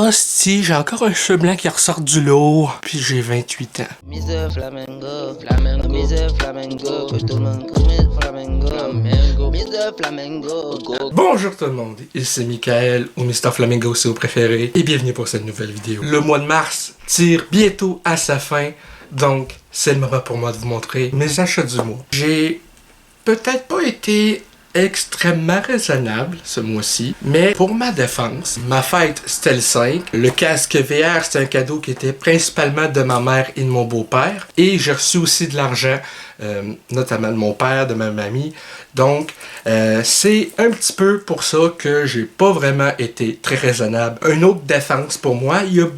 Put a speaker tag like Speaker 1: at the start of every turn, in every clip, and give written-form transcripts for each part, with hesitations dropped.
Speaker 1: Hostie, j'ai encore un cheveu blanc qui ressort du lot. Puis j'ai 28 ans.
Speaker 2: Mr. Flamengo, Flamengo, Mr. Flamengo, que tout le monde connaît Flamengo, Flamengo, Mr. Flamengo, go.
Speaker 1: Bonjour tout le monde, ici Michael, ou Mr. Flamingo si vous préférez, et bienvenue pour cette nouvelle vidéo. Le mois de mars tire bientôt à sa fin, donc c'est le moment pour moi de vous montrer mes achats du mois. J'ai peut-être pas été extrêmement raisonnable ce mois-ci, mais pour ma défense, ma fête c'était le 5, le casque VR c'était un cadeau qui était principalement de ma mère et de mon beau-père, et j'ai reçu aussi de l'argent, notamment de mon père, de ma mamie, donc c'est un petit peu pour ça que j'ai pas vraiment été très raisonnable. Une autre défense pour moi, il y a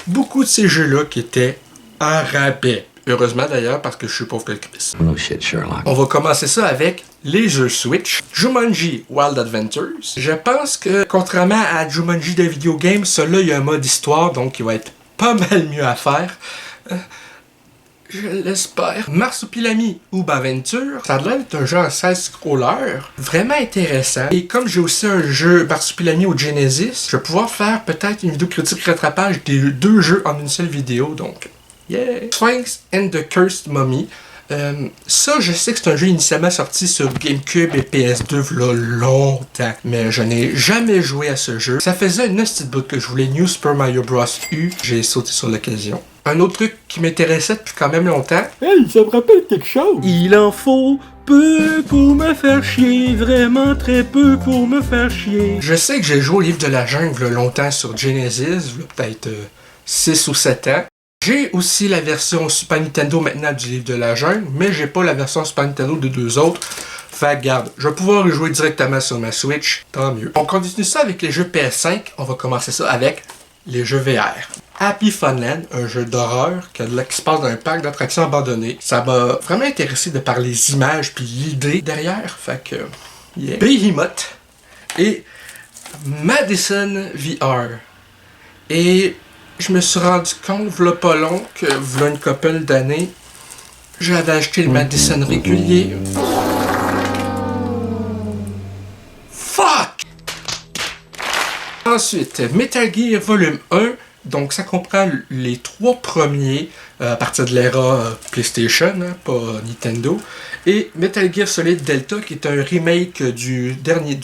Speaker 1: beaucoup de ces jeux-là qui étaient en rabais. Heureusement d'ailleurs, parce que je suis pauvre que le Christ.
Speaker 3: No shit, Sherlock.
Speaker 1: On va commencer ça avec les jeux Switch. Jumanji Wild Adventures. Je pense que, contrairement à Jumanji de video game, celui-là, il y a un mode histoire, donc il va être pas mal mieux à faire. Je l'espère. Marsupilami ou Baventure, ça a l'air d'être un jeu en side-scroller, vraiment intéressant. Et comme j'ai aussi un jeu Marsupilami au Genesis, je vais pouvoir faire peut-être une vidéo critique rattrapage des deux jeux en une seule vidéo, donc... Yeah. Sphinx and the Cursed Mummy. Ça, je sais que c'est un jeu initialement sorti sur GameCube et PS2 là longtemps, mais je n'ai jamais joué à ce jeu. Ça faisait une petite bout que je voulais New Super Mario Bros. U. J'ai sauté sur l'occasion. Un autre truc qui m'intéressait depuis quand même longtemps.
Speaker 4: Hey, ça me rappelle quelque chose. Il en faut peu pour me faire chier, vraiment très peu pour me faire chier.
Speaker 1: Je sais que j'ai joué au livre de la jungle longtemps sur Genesis, peut-être 6 ou 7 ans. J'ai aussi la version Super Nintendo maintenant du livre de la jungle, mais j'ai pas la version Super Nintendo de deux autres. Fait que garde, je vais pouvoir y jouer directement sur ma Switch, tant mieux. On continue ça avec les jeux PS5, on va commencer ça avec les jeux VR. Happy Funland, un jeu d'horreur qui se passe dans un parc d'attractions abandonné. Ça m'a vraiment intéressé de par les images puis l'idée derrière, fait que... Yeah. Behemoth et Madison VR. Et... je me suis rendu compte, v'là pas long, que v'là une couple d'années, j'avais acheté le Madison régulier. Fuck! Ensuite, Metal Gear Volume 1, donc ça comprend les trois premiers à partir de l'ère PlayStation, hein, pas Nintendo, et Metal Gear Solid Delta qui est un remake du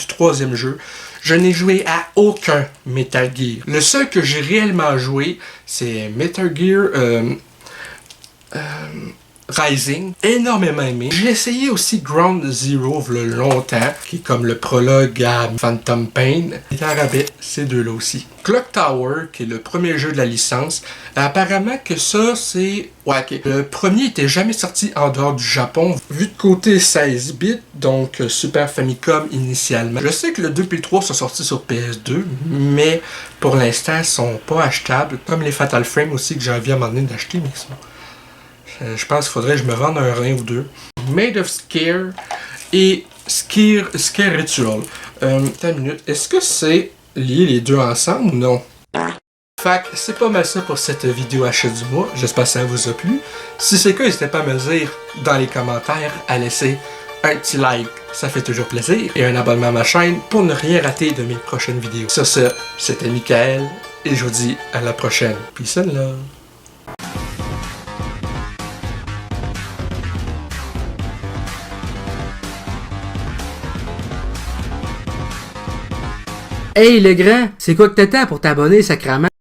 Speaker 1: troisième jeu. Je n'ai joué à aucun Metal Gear. Le seul que j'ai réellement joué, c'est Metal Gear Rising. Énormément aimé. J'ai essayé aussi Ground Zero il y a longtemps, qui est comme le prologue à Phantom Pain. Il est en rabais, ces deux-là aussi. Clock Tower, qui est le premier jeu de la licence. Apparemment que ça, c'est... ouais, ok. Le premier était jamais sorti en dehors du Japon. Vu de côté 16 bits, donc Super Famicom initialement. Je sais que le 2 et le 3 sont sortis sur PS2, mais pour l'instant, ils sont pas achetables. Comme les Fatal Frame aussi, que j'ai envie à un moment donné d'acheter, mais sinon... je pense qu'il faudrait que je me vende un rein ou deux. Made of Scare et Scare Ritual. Attends une minute. Est-ce que c'est lié les deux ensemble ou non? Fait que c'est pas mal ça pour cette vidéo achat du mois. J'espère que ça vous a plu. Si c'est le cas, n'hésitez pas à me dire dans les commentaires à laisser un petit like. Ça fait toujours plaisir. Et un abonnement à ma chaîne pour ne rien rater de mes prochaines vidéos. Sur ce, c'était Michael et je vous dis à la prochaine. Peace and love.
Speaker 4: Hey le grand, c'est quoi que t'attends pour t'abonner, sacrément?